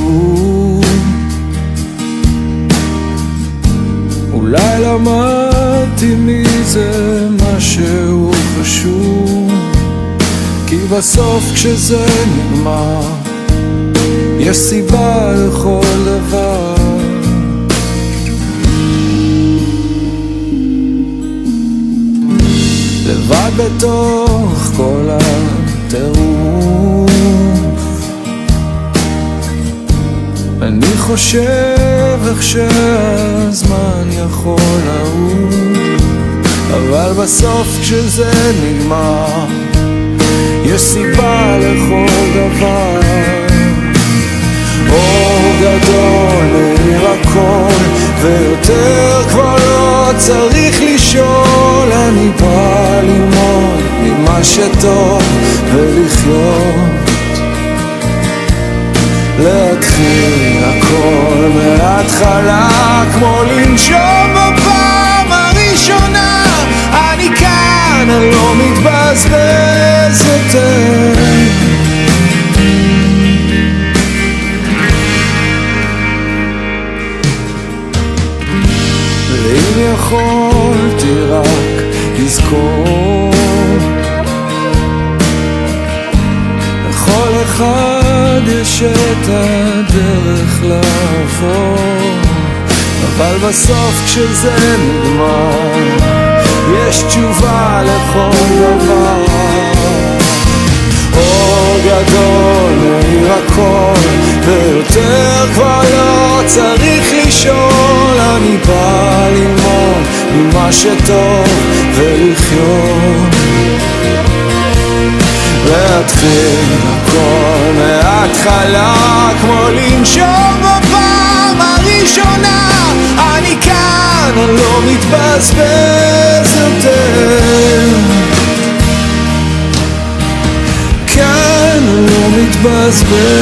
משהו, אולי למדתי מזה משהו חשוב, כי בסוף כשזה נגמר יש סיבה לכל דבר. לבד בתוך כל הטירוף, אני חושב איך שהזמן יכול לעוף, אבל בסוף כשזה נגמר יש סיבה לכל דבר. אור גדול מאיר הכל, ויותר כבר לא צריך לשאול. אני בא ללמוד ממה שטוב ולחיות, להתחיל הכל מההתחלה, כמו לנשום בפעם הראשונה. אני כאן, אני לא מתבזבז יותר. ואם יכולתי רק לזכור, לכל אחד יש את הדרך לעבור, אבל בסוף כשזה נגמר יש תשובה לכל דבר. אור גדול מאיר הכל, ויותר כבר לא צריך לשאול. אני בא ללמוד ממה שטוב ולחיות, להתחיל הכל מההתחלה, כמו לנשום בפעם הראשונה. אני כאן, אני לא מתבזבז יותר, כאן אני לא מתבזבז